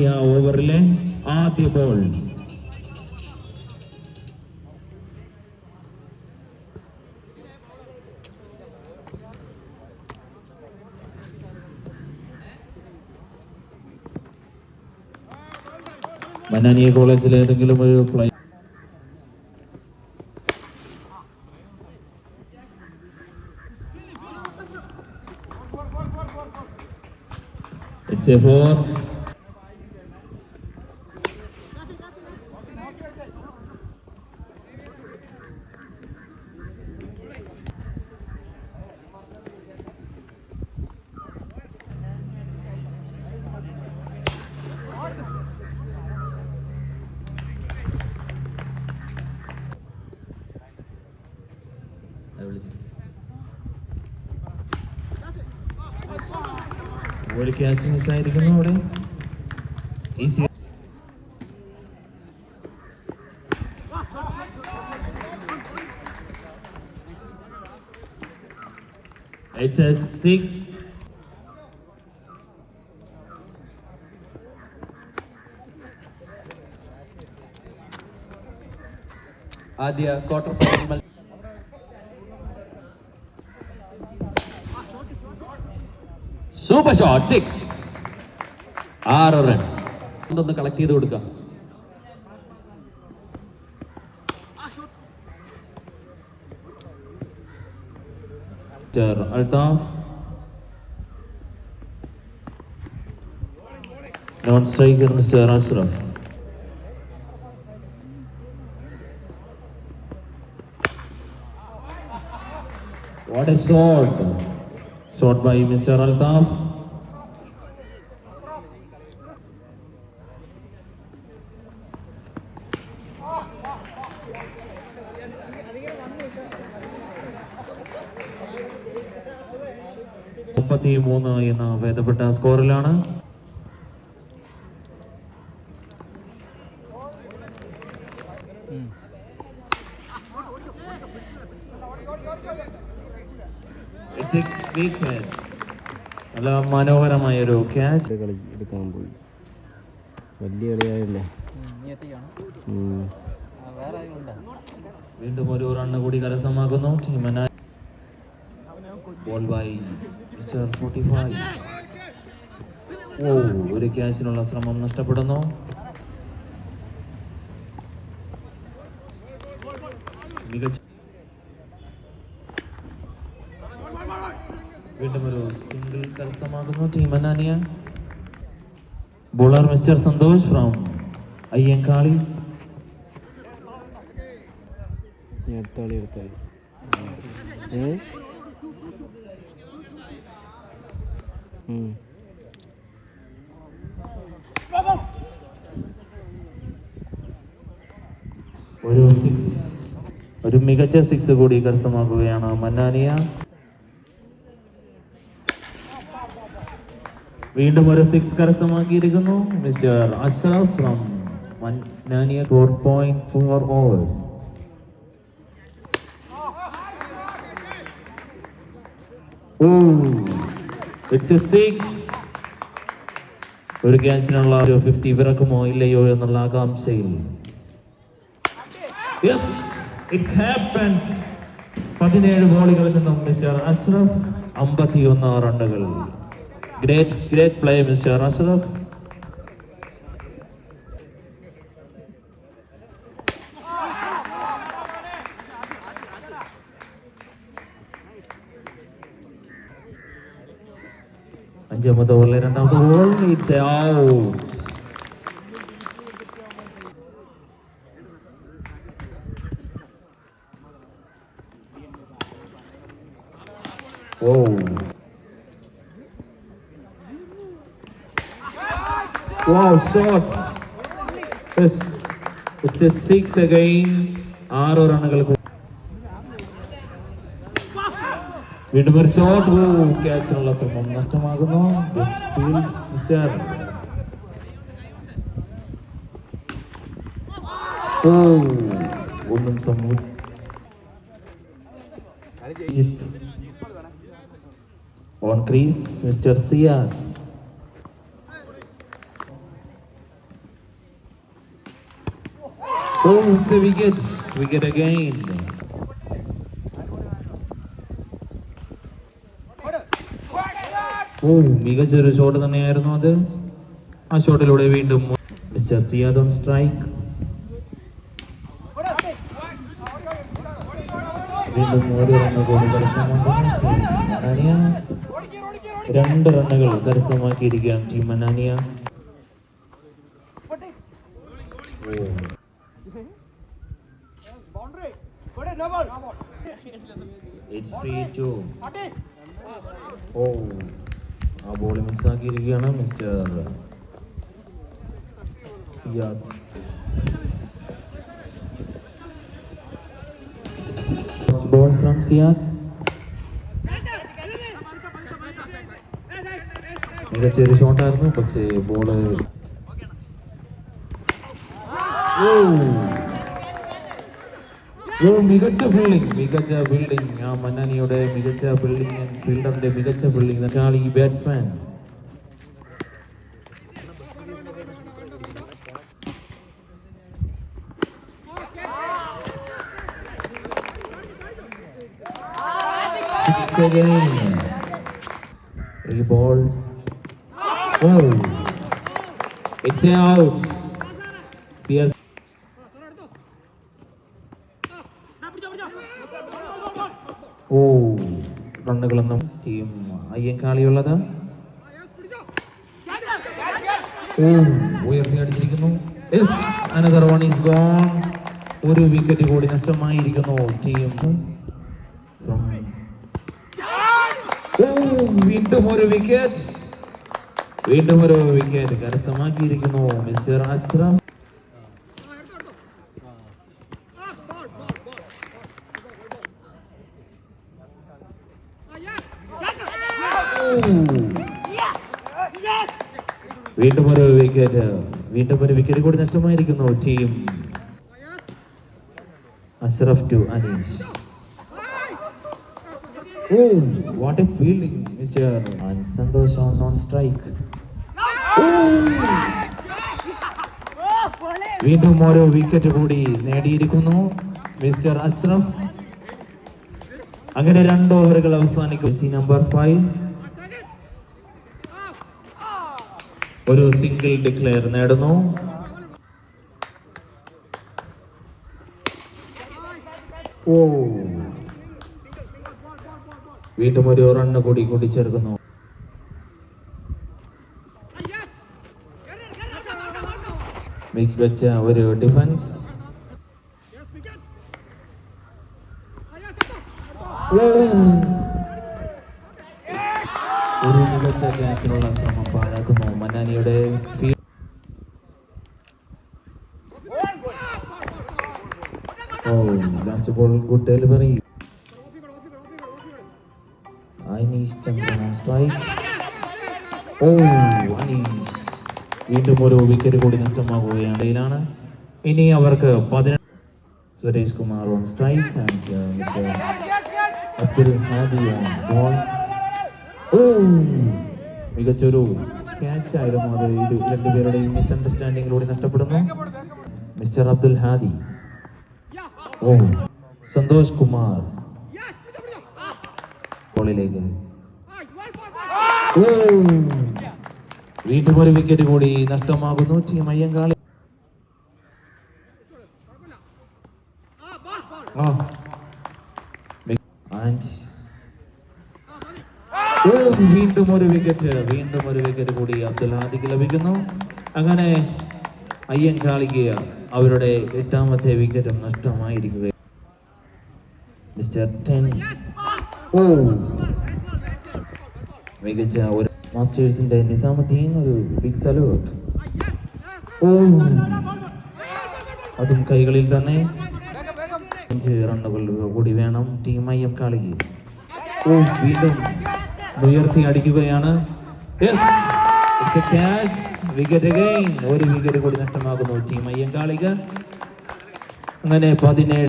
ഓവറിലെ ആദ്യ ബോൾ. മന്നാനിയ കോളേജിലെ ഏതെങ്കിലും ഒരു പ്ലേ It's a 4. ഒരു ക്യാച്ച് മിസ്സായിരിക്കുന്നു അവിടെ. ഈസി. It's a 6. ആദ്യ quarter final super shot 6. 6 run. ഒന്ന് കളക്ട് ചെയ്ത് കൊടുക്കാം. Althaf non striker mister Ashraf. What a shot! Shot by Mr. Altaf. എന്ന ഭേദപ്പെട്ട സ്കോറിലാണ്. നല്ല മനോഹരമായൊരു ക്യാച്ച്. കളി എടുക്കാൻ പോയി. വലിയ കളിയായല്ലേ. വീണ്ടും ഒരു റണ്ണ് കൂടി കരസ്ഥമാക്കുന്നു ടീം. Ball by mister 45. ഒരു ക്യാച്ചിനുള്ള ശ്രമം നഷ്ടപ്പെടുന്നു. മികച്ച വീണ്ടും ഒരു സിംഗിൾ കരസ്ഥമാക്കുന്നു team Mannania. Bowler mister Santhosh from Ayyankali. ഒരു മികച്ച 6 കൂടി കരസ്ഥമാക്കുകയാണ് മന്നാനിയ. വീണ്ടും ഒരു 6 കരസ്ഥമാക്കിയിരിക്കുന്നു mister Ashraf from Mannania. 4.4 overs. It's a 6. ഒരു ക്യാച്ചിനുള്ള 50 പിറക്കുമോ ഇല്ലയോ എന്നുള്ള ആകാംക്ഷയിൽ. Yes, it happens. 17 ബോളുകളിൽ നിന്നും mister Ashraf 51 റണ്ണുകൾ. Great play, Mr. Ashraf. അഞ്ചാമത്തെ ഓവറിലെ രണ്ടാമത്തെ ball. It's out. Wow, shot. Yes, it's a 6 again. 6 റണ്ണുകൾ. വീണ്ടും ഒരു ഷോട്ട്. ക്യാച്ചിനുള്ള ശ്രമം നഷ്ടമാകുന്നു. ഒന്നും സംഭവിച്ചു. On crease mister Siyad. Oh, it's a wicket. Wicket again. ഓ മികച്ചൊരു ഷോട്ട് തന്നെയായിരുന്നു അത്. ആ ഷോട്ടിലൂടെ വീണ്ടും മിസ്റ്റർ സിയാദ് ഓൺ സ്ട്രൈക്ക്. വീണ്ടും ഒരു റണ്ണ് കൂടി കരസ്ഥമാക്കിയ 2 റണ്ണുകൾ കരസ്ഥമാക്കിയിരിക്കുകയാണ് ടീം മനാനിയ. It's 3-2. ഓ ആ ബോൾ മിസ്സാക്കിയിരിക്കുകയാണ് mister Siyad. Ball from Siyad. മികച്ചൊരു ഷോട്ടായിരുന്നു, പക്ഷേ ബോള് മികച്ച ഫീൽഡിംഗ് ആ മന്നാനിയുടെ മികച്ച ഫീൽഡിംഗ്, ഫീൽഡറിന്റെ മികച്ച ഫീൽഡിംഗ് കളി batsman. Ball. Oh, it's out. CS. ഓ റണ്ണുകളൊന്നും ടീം അയ്യങ്കാളിയുള്ളത്. ഉയർത്തി അടിച്ചിരിക്കുന്നു. Another one is gone. ഒരു വിക്കറ്റ് കൂടി നഷ്ടമായിരിക്കുന്നു ടീം. വീണ്ടും ഒരു വിക്കറ്റ് കരസ്ഥമാക്കിയിരിക്കുന്നു മിസ്റ്റർ അഷ്റഫ്. വീണ്ടും ഒരു വിക്കറ്റ് കൂടി നഷ്ടമായിരിക്കുന്നു team. Ashraf to Aneesh. Oh, what a fielding, Mr. And Santosh on strike. വീണ്ടും ഓരോ വിക്കറ്റ് കൂടി നേടിയിരിക്കുന്നു മിസ്റ്റർ അഷ്റഫ്. അങ്ങനെ 2 ഓവറുകൾ അവസാനിക്കും. നമ്പർ 5 ഒരു സിംഗിൾ ഡിക്ലെയർ നേടുന്നു. വീണ്ടും ഒരു റണ്ണ് കൂടി കൂട്ടിച്ചേർക്കുന്നു. മികച്ച ഒരു ഡിഫൻസ്. ഒരു മികച്ച ക്യാച്ചിനുള്ള ശ്രമം പാഴാക്കുന്നു മന്നാനിയുടെ. Last ball good delivery. Aneesh Chandran strike. Aneesh വീണ്ടും ഒരു വിക്കറ്റ് കൂടി നഷ്ടമാകുകയാണ്. ഇനി അവർക്ക് 18. Suresh Kumar on strike and mister Abdul Hadi on ball. മികച്ചൊരു ക്യാച്ച് ആയിരുന്നു അത്. 2 പേരുടെയും മിസ്അണ്ടർസ്റ്റാൻഡിങ്ങിലൂടെ നഷ്ടപ്പെടുന്നു മിസ്റ്റർ അബ്ദുൽ ഹാദി. സന്തോഷ് കുമാർ ബോളിലേക്ക്. വീണ്ടും ഒരു വിക്കറ്റ് കൂടി നഷ്ടമാകുന്നു ടീം അയ്യങ്കാളി. വീണ്ടും ഒരു വിക്കറ്റ് കൂടി അബ്ദുൽ ഹാദിക്ക് ലഭിക്കുന്നു. അങ്ങനെ അയ്യങ്കാളിക്ക് അവരുടെ 8ാമത്തെ വിക്കറ്റും നഷ്ടമായിരിക്കുക. മിസ്റ്റർ 10. മികച്ച ഒരു മാസ്റ്റേഴ്സിന്റെ നിസാമുദ്ദീൻ ഒരു ബിഗ് സല്യൂട്ട്. അതും കൈകളിൽ തന്നെ. 5 റണ്ണുകൾ കൂടി വേണം ടീം അയ്യങ്കാളിക്ക്. വീണ്ടും ഉയർത്തി അടിക്കുകയാണ്. Wicket again. ഒരു വിക്കറ്റ് കൂടി നഷ്ടമാകുന്നു ടീം അയ്യങ്കാളിക്ക്. അങ്ങനെ 17.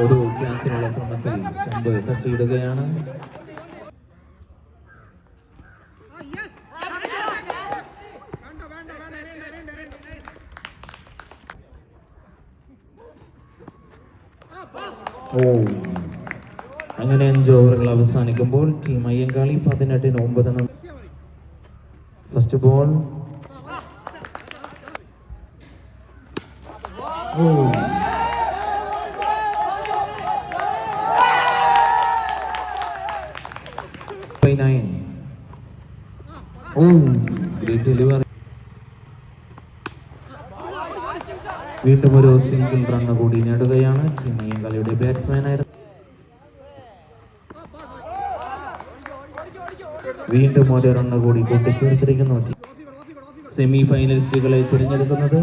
ഒരു ക്യാച്ചിനുള്ള ശ്രമത്തിൽ സ്റ്റംപ് തട്ടിയിടുകയാണ്. ഓ, അങ്ങനെ 5 ഓവറുകൾ അവസാനിക്കുമ്പോൾ ടീം അയ്യങ്കാളി 18-9. First ball. ഓ, ഗ്രേറ്റ് ഡെലിവറി. വീണ്ടും ഒരു സിംഗിൾ റൺ കൂടി നേടുകയാണ് ടീം അയ്യങ്കാളിയുടെ ബാറ്റ്സ്മാനായിരുന്നു. വീണ്ടും ഒരു റൺ കൂടി കൂട്ടിച്ചേർത്തിരിക്കുന്നു. സെമി ഫൈനലിസ്റ്റുകളെ തിരഞ്ഞെടുക്കുന്നത്.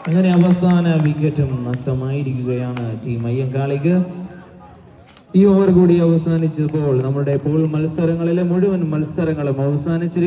അങ്ങനെ അവസാന വിക്കറ്റും നഷ്ടമായിരിക്കുകയാണ് ടീം അയ്യങ്കാളിക്ക്. ഈ ഓവർ കൂടി അവസാനിച്ചപ്പോൾ നമ്മുടെ പോൾ മത്സരങ്ങളിലെ മുഴുവൻ മത്സരങ്ങളും അവസാനിച്ചിരിക്കുന്നു.